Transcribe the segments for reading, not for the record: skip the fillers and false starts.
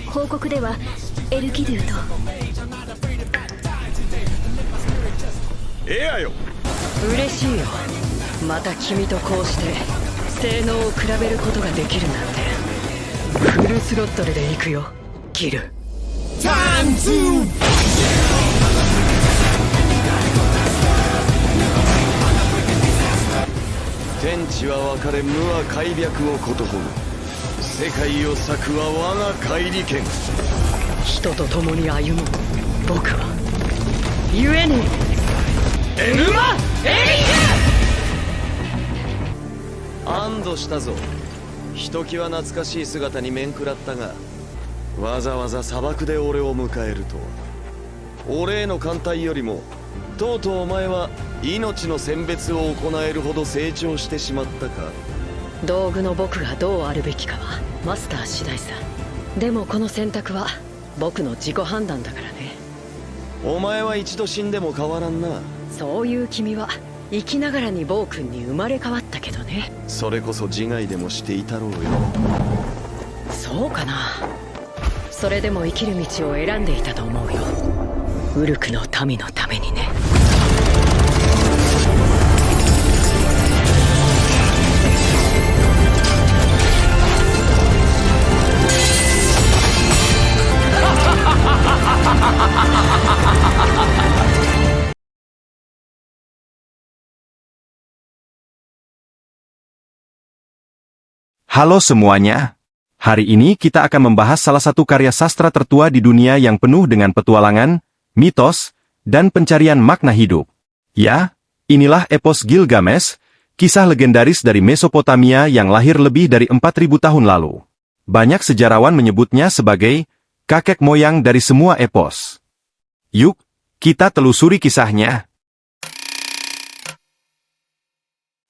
報告ではエルキドゥとエアよ。嬉しいよ。また君とこうして性能を比べることができるなんて。フルスロットルで行くよギル。天地は分かれ、無は開闢をことほぐ。世界を裂くは我が怪力剣。人と共に歩む僕はゆえにエヌマエリ安堵したぞ。ひときわ懐かしい姿に面食らったが、わざわざ砂漠で俺を迎えるとは。俺への艦隊よりもとうとうお前は命の選別を行えるほど成長してしまったか。道具の僕がどうあるべきかはマスター次第さ。でもこの選択は僕の自己判断だからね。お前は一度死んでも変わらんな。そういう君は生きながらに暴君に生まれ変わったけどね。それこそ自害でもしていたろうよ。そうかな。それでも生きる道を選んでいたと思うよ。ウルクの民のためにね。Halo semuanya. Hari ini kita akan membahas salah satu karya sastra tertua di dunia yang penuh dengan petualangan, mitos, dan pencarian makna hidup. Ya, inilah epos Gilgamesh, kisah legendaris dari Mesopotamia yang lahir lebih dari 4000 tahun lalu. Banyak sejarawan menyebutnya sebagai kakek moyang dari semua epos. Yuk, kita telusuri kisahnya.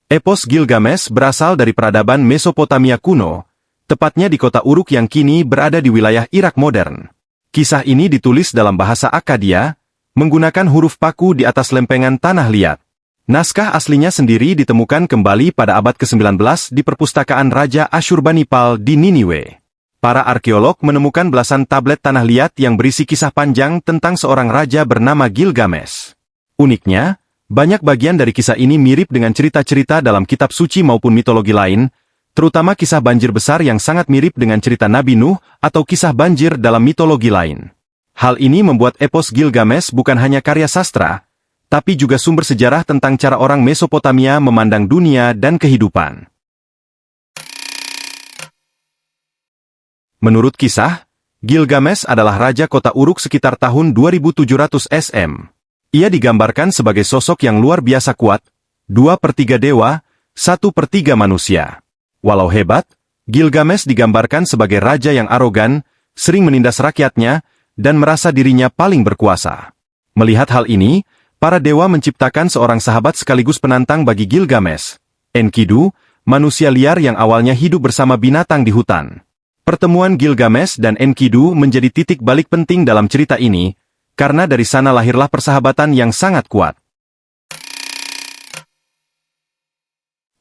Epos Gilgamesh berasal dari peradaban Mesopotamia kuno, tepatnya di kota Uruk yang kini berada di wilayah Irak modern. Kisah ini ditulis dalam bahasa Akkadia, menggunakan huruf paku di atas lempengan tanah liat. Naskah aslinya sendiri ditemukan kembali pada abad ke-19 di perpustakaan Raja Ashurbanipal di Niniwe. Para arkeolog menemukan belasan tablet tanah liat yang berisi kisah panjang tentang seorang raja bernama Gilgamesh. Uniknya, banyak bagian dari kisah ini mirip dengan cerita-cerita dalam kitab suci maupun mitologi lain, terutama kisah banjir besar yang sangat mirip dengan cerita Nabi Nuh atau kisah banjir dalam mitologi lain. Hal ini membuat epos Gilgamesh bukan hanya karya sastra, tapi juga sumber sejarah tentang cara orang Mesopotamia memandang dunia dan kehidupan. Menurut kisah, Gilgamesh adalah raja kota Uruk sekitar tahun 2700 SM. Ia digambarkan sebagai sosok yang luar biasa kuat, 2/3 dewa, 1/3 manusia. Walau hebat, Gilgamesh digambarkan sebagai raja yang arogan, sering menindas rakyatnya, dan merasa dirinya paling berkuasa. Melihat hal ini, para dewa menciptakan seorang sahabat sekaligus penantang bagi Gilgamesh, Enkidu, manusia liar yang awalnya hidup bersama binatang di hutan. Pertemuan Gilgamesh dan Enkidu menjadi titik balik penting dalam cerita ini, karena dari sana lahirlah persahabatan yang sangat kuat.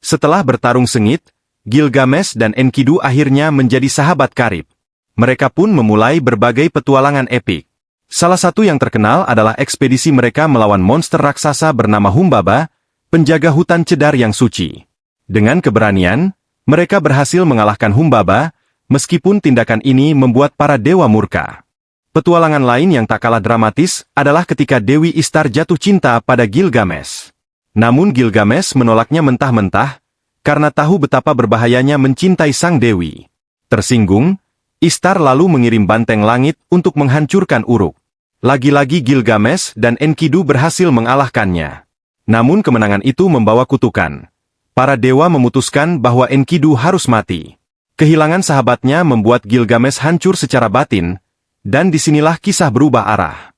Setelah bertarung sengit, Gilgamesh dan Enkidu akhirnya menjadi sahabat karib. Mereka pun memulai berbagai petualangan epik. Salah satu yang terkenal adalah ekspedisi mereka melawan monster raksasa bernama Humbaba, penjaga hutan cedar yang suci. Dengan keberanian, mereka berhasil mengalahkan Humbaba, meskipun tindakan ini membuat para dewa murka. Petualangan lain yang tak kalah dramatis adalah ketika Dewi Ishtar jatuh cinta pada Gilgamesh. Namun Gilgamesh menolaknya mentah-mentah, karena tahu betapa berbahayanya mencintai sang dewi. Tersinggung, Ishtar lalu mengirim banteng langit untuk menghancurkan Uruk. Lagi-lagi Gilgamesh dan Enkidu berhasil mengalahkannya. Namun kemenangan itu membawa kutukan. Para dewa memutuskan bahwa Enkidu harus mati. Kehilangan sahabatnya membuat Gilgamesh hancur secara batin, dan disinilah kisah berubah arah.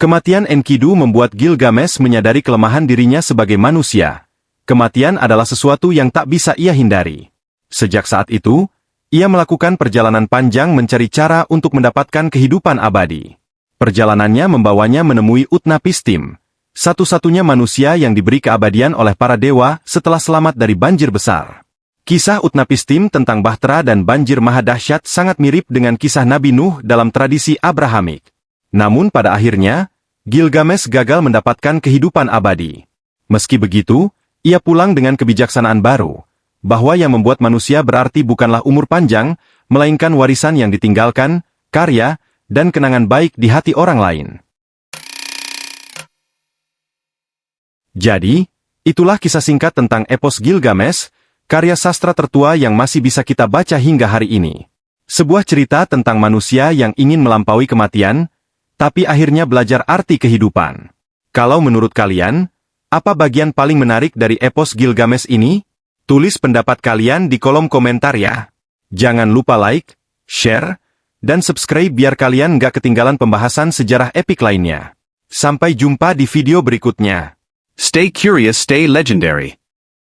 Kematian Enkidu membuat Gilgamesh menyadari kelemahan dirinya sebagai manusia. Kematian adalah sesuatu yang tak bisa ia hindari. Sejak saat itu, ia melakukan perjalanan panjang mencari cara untuk mendapatkan kehidupan abadi. Perjalanannya membawanya menemui Utnapishtim, satu-satunya manusia yang diberi keabadian oleh para dewa setelah selamat dari banjir besar. Kisah Utnapishtim tentang bahtera dan banjir maha dahsyat sangat mirip dengan kisah Nabi Nuh dalam tradisi Abrahamik. Namun pada akhirnya, Gilgamesh gagal mendapatkan kehidupan abadi. Meski begitu, ia pulang dengan kebijaksanaan baru, bahwa yang membuat manusia berarti bukanlah umur panjang, melainkan warisan yang ditinggalkan, karya, dan kenangan baik di hati orang lain. Jadi, itulah kisah singkat tentang epos Gilgamesh, karya sastra tertua yang masih bisa kita baca hingga hari ini. Sebuah cerita tentang manusia yang ingin melampaui kematian, tapi akhirnya belajar arti kehidupan. Kalau menurut kalian, apa bagian paling menarik dari epos Gilgamesh ini? Tulis pendapat kalian di kolom komentar ya. Jangan lupa like, share, dan subscribe biar kalian nggak ketinggalan pembahasan sejarah epik lainnya. Sampai jumpa di video berikutnya. Stay curious, stay legendary.